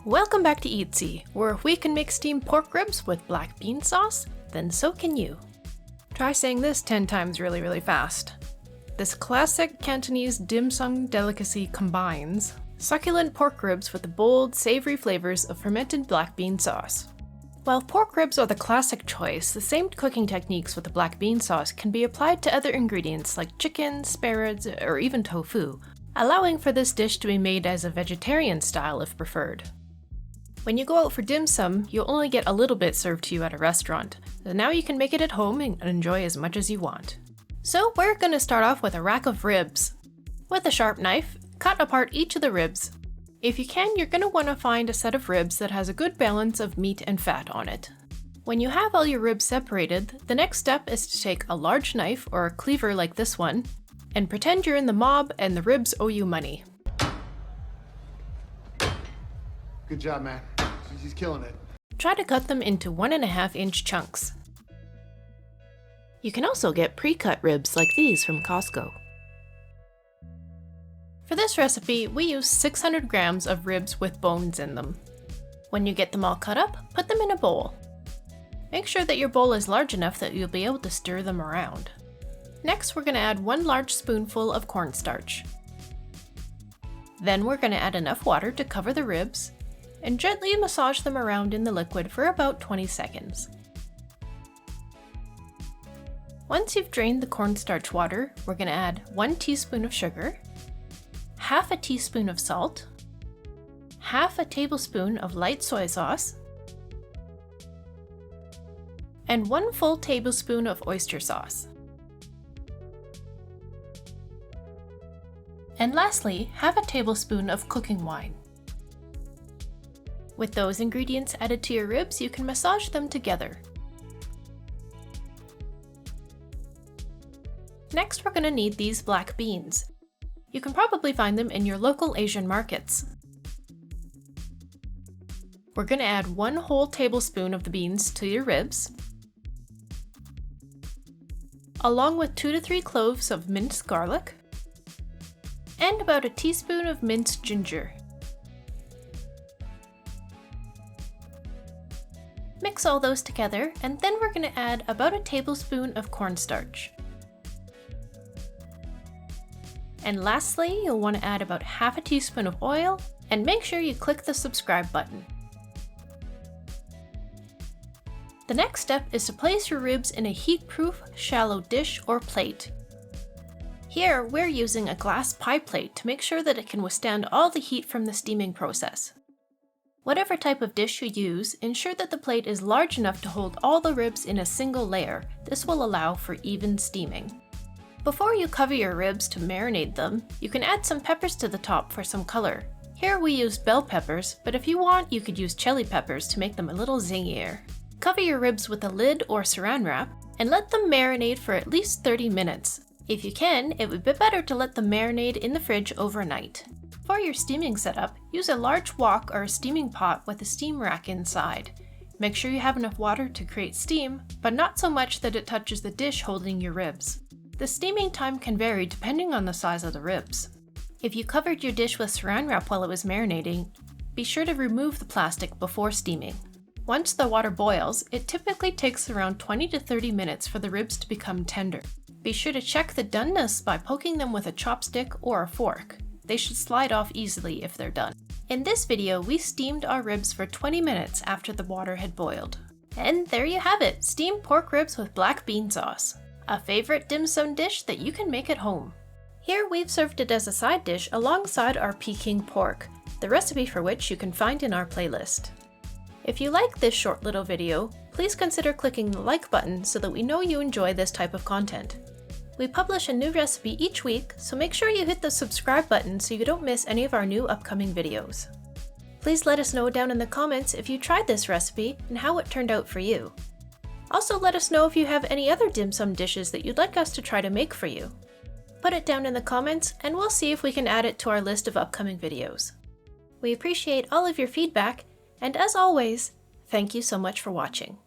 Welcome back to Eatsy, where if we can make steamed pork ribs with black bean sauce, then so can you. Try saying this 10 times really fast. This classic Cantonese dim sum delicacy combines succulent pork ribs with the bold, savory flavors of fermented black bean sauce. While pork ribs are the classic choice, the same cooking techniques with the black bean sauce can be applied to other ingredients like chicken, spare ribs, or even tofu, allowing for this dish to be made as a vegetarian style if preferred. When you go out for dim sum, you'll only get a little bit served to you at a restaurant, so now you can make it at home and enjoy as much as you want. So we're going to start off with a rack of ribs. With a sharp knife, cut apart each of the ribs. If you can, you're going to want to find a set of ribs that has a good balance of meat and fat on it. When you have all your ribs separated, the next step is to take a large knife or a cleaver like this one, and pretend you're in the mob and the ribs owe you money. Good job, man. She's killing it. Try to cut them into 1.5-inch chunks. You can also get pre-cut ribs like these from Costco. For this recipe, we use 600 grams of ribs with bones in them. When you get them all cut up, put them in a bowl. Make sure that your bowl is large enough that you'll be able to stir them around. Next, we're going to add 1 large spoonful of cornstarch. Then we're going to add enough water to cover the ribs and gently massage them around in the liquid for about 20 seconds. Once you've drained the cornstarch water, we're going to add 1 teaspoon of sugar, half a teaspoon of salt, half a tablespoon of light soy sauce, and 1 full tablespoon of oyster sauce. And lastly, half a tablespoon of cooking wine. With those ingredients added to your ribs, you can massage them together. Next, we're going to need these black beans. You can probably find them in your local Asian markets. We're going to add 1 whole tablespoon of the beans to your ribs, along with 2 to 3 cloves of minced garlic, and about a teaspoon of minced ginger. Mix all those together, and then we're going to add about a tablespoon of cornstarch. And lastly, you'll want to add about half a teaspoon of oil, and make sure you click the subscribe button. The next step is to place your ribs in a heat-proof, shallow dish or plate. Here, we're using a glass pie plate to make sure that it can withstand all the heat from the steaming process. Whatever type of dish you use, ensure that the plate is large enough to hold all the ribs in a single layer. This will allow for even steaming. Before you cover your ribs to marinate them, you can add some peppers to the top for some color. Here we used bell peppers, but if you want, you could use chili peppers to make them a little zingier. Cover your ribs with a lid or saran wrap, and let them marinate for at least 30 minutes. If you can, it would be better to let them marinate in the fridge overnight. For your steaming setup, use a large wok or a steaming pot with a steam rack inside. Make sure you have enough water to create steam, but not so much that it touches the dish holding your ribs. The steaming time can vary depending on the size of the ribs. If you covered your dish with saran wrap while it was marinating, be sure to remove the plastic before steaming. Once the water boils, it typically takes around 20 to 30 minutes for the ribs to become tender. Be sure to check the doneness by poking them with a chopstick or a fork. They should slide off easily if they're done. In this video, we steamed our ribs for 20 minutes after the water had boiled. And there you have it, steamed pork ribs with black bean sauce. A favorite dim sum dish that you can make at home. Here we've served it as a side dish alongside our Peking pork, the recipe for which you can find in our playlist. If you like this short little video, please consider clicking the like button so that we know you enjoy this type of content. We publish a new recipe each week, so make sure you hit the subscribe button so you don't miss any of our new upcoming videos. Please let us know down in the comments if you tried this recipe and how it turned out for you. Also let us know if you have any other dim sum dishes that you'd like us to try to make for you. Put it down in the comments and we'll see if we can add it to our list of upcoming videos. We appreciate all of your feedback, and as always, thank you so much for watching.